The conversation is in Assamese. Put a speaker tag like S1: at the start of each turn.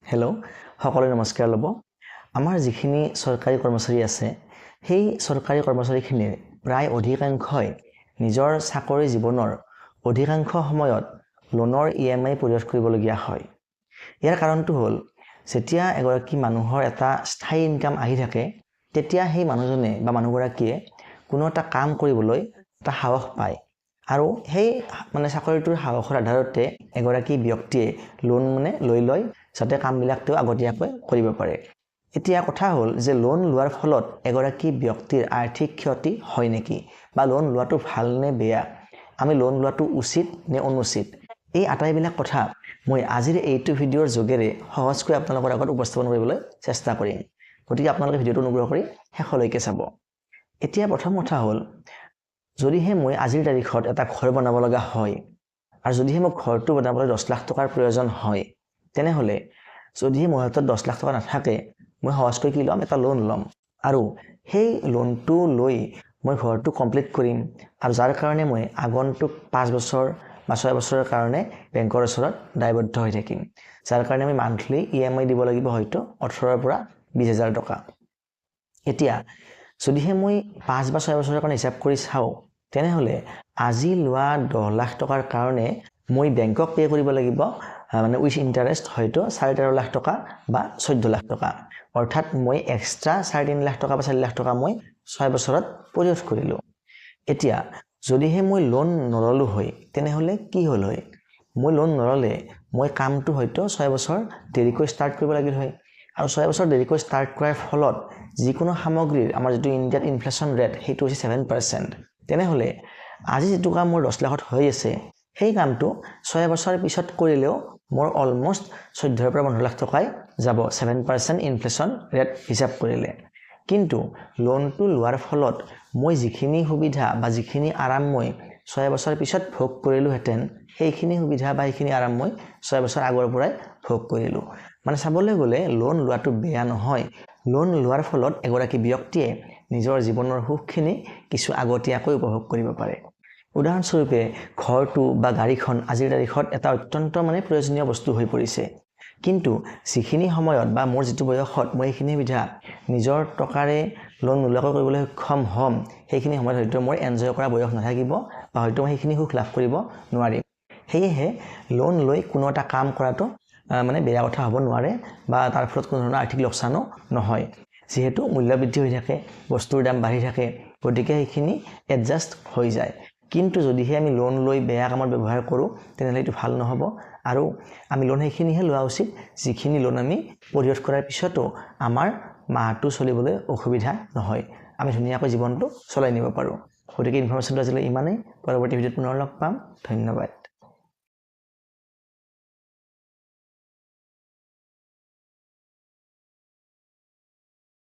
S1: হেল্ল' সকলোকে নমস্কাৰ ল'ব আমাৰ যিখিনি চৰকাৰী কৰ্মচাৰী আছে সেই চৰকাৰী কৰ্মচাৰীখিনিৰ প্ৰায় অধিকাংশই নিজৰ চাকৰি জীৱনৰ অধিকাংশ সময়ত লোনৰ ইএমআই পৰিশোধ কৰিবলগীয়া হয় ইয়াৰ কাৰণটো হ'ল যেতিয়া এগৰাকী মানুহৰ এটা স্থায়ী ইনকাম আহি থাকে তেতিয়া সেই মানুহজনে বা মানুহগৰাকীয়ে কোনো এটা কাম কৰিবলৈ এটা সাহস পায় আৰু সেই চাকৰিটোৰ সাহসৰ আধাৰতে এগৰাকী ব্যক্তিয়ে লোন লৈ লয় যাতে কামবিলাক তেওঁ আগতীয়াকৈ কৰিব পাৰে এতিয়া কথা হ'ল যে লোন লোৱাৰ ফলত এগৰাকী ব্যক্তিৰ আৰ্থিক ক্ষতি হয় নেকি বা লোন লোৱাটো ভাল নে বেয়া আমি লোন লোৱাটো উচিত নে অনুচিত এই আটাইবিলাক কথা মই আজিৰ এইটো ভিডিঅ'ৰ যোগেৰে সহজকৈ আপোনালোকৰ আগত উপস্থাপন কৰিবলৈ চেষ্টা কৰিম গতিকে আপোনালোকে ভিডিঅ'টো অনুগ্ৰহ কৰি শেষলৈকে চাব এতিয়া প্ৰথম কথা হ'ল যদিহে মই আজিৰ তাৰিখত এটা ঘৰ বনাব লগা হয় আৰু যদিহে মোক ঘৰটো বনাবলৈ 10 লাখ টকাৰ প্ৰয়োজন হয় তেনেহলে যদিহে মোৰ হাতত 10 লাখ টকা নাথাকে মই সহজকৈ কি ল'ম এটা লোন ল'ম আৰু সেই লোনটো লৈ মই ঘৰটো কমপ্লিট কৰিম আৰু যাৰ কাৰণে মই আগন্তুক 5 বছৰ বা 6 বছৰৰ কাৰণে বেংকৰ ওচৰত দায়বদ্ধ হৈ থাকিম যাৰ কাৰণে আমি মান্থলি ইএমআই দিব লাগিব হয়তো 18 পৰা 20000 টকা এতিয়া যদিহে মই 5 বা 6 বছৰৰ কাৰণে হিচাপ কৰি চাওঁ তেনেহলে আজি লোৱা 10 লাখ টকাৰ কাৰণে মই বেংকক পে কৰিব লাগিব উইথ ইন্টাৰেষ্ট হয়তো 13.5 লাখ টকা বা 14 লাখ টকা অৰ্থাৎ মই এক্সট্ৰা 3.5 লাখ টকা বা 4 লাখ টকা মই 6 বছৰত পৰিশোধ কৰিলো এতিয়া যদিহে মই লোন নললো হয় তেনেহলে কি হ'ল হয় মই লোন নললে মই কামটো হয়তো 6 বছৰ দেৰিকৈ ষ্টাৰ্ট কৰিব লাগিল হয় আৰু 6 বছৰ দেৰিকৈ ষ্টাৰ্ট কৰাৰ ফলত যিকোনো সামগ্ৰীৰ আমাৰ যেটো ইণ্ডিয়াত ইনফ্লেশ্যন ৰেট হেতু হৈছে 7% তেনেহলে আজি যেটো কাম মোৰ 10 লাখত হৈ আছে সেই কামটো 6 বছৰ পিছত কৰিলেও মোৰ অলমোস্ট 14 পৰা 15 লাখ টকাই যাব 7% ইনফ্লেশ্যন ৰেট হিচাপ কৰিলে কিন্তু লোনটো লোৱাৰ ফলত মই যিখিনি সুবিধা বা যিখিনি আৰাম মই 6 বছৰ পিছত ভোগ কৰিলো হেতেন সেইখিনি সুবিধা বা সেইখিনি আৰাম মই 6 বছৰ আগৰ পৰাই ভোগ কৰিলো চাবলৈ গলে লোন লোৱাটো বেয়া নহয় লোন লোৱাৰ ফলত এগৰাকী ব্যক্তিয়ে নিজৰ জীৱনৰ সুখখিনি কিছু আগতীয়াকৈ উপভোগ কৰিব পাৰে উদাহৰণস্বৰূপে ঘৰটো বা গাড়ীখন আজিৰ তাৰিখত এটা অত্যন্ত প্ৰয়োজনীয় বস্তু হৈ পৰিছে কিন্তু যিখিনি সময়ত বা মোৰ যেটো বয়সত মই এইখিনি সুবিধা নিজৰ টকাৰে লোন নোলোৱাকৈ কৰিবলৈ সক্ষম হ'ম সেইখিনি সময়ত হয়তো মোৰ এনজয় কৰা বয়স নাথাকিব বা হয়তো মই সেইখিনি সুখ লাভ কৰিব নোৱাৰিম সেয়েহে লোন লৈ কোনো এটা কাম কৰাটো বেয়া কথা হ'ব নোৱাৰে বা তাৰ ফলত কোনো ধৰণৰ আৰ্থিক লোকচানো নহয় যেহেতু মূল্য বৃদ্ধি হৈ থাকে বস্তুৰ দাম বাঢ়ি থাকে গতিকে সেইখিনি এডজাস্ট হৈ যায় কিন্তু যদিহে আমি লোন লৈ বেয়া কামত ব্যৱহাৰ কৰো তেনেহলে এটো ভাল নহব আৰু আমি লোন সেইখিনিহে লোৱা উচিত যিখিনি লোন আমি পৰিশোধ কৰাৰ পিছতো আমাৰ মাহটো চলিবলৈ অসুবিধা নহয় আমি ধুনীয়াকৈ জীৱনটো চলাই নিব পাৰো গতিকে ইনফৰমেশ্যনটো আজিলৈ ইমানেই পৰৱৰ্তী ভিডিঅ'ত পুনৰ লগ পাম ধন্যবাদ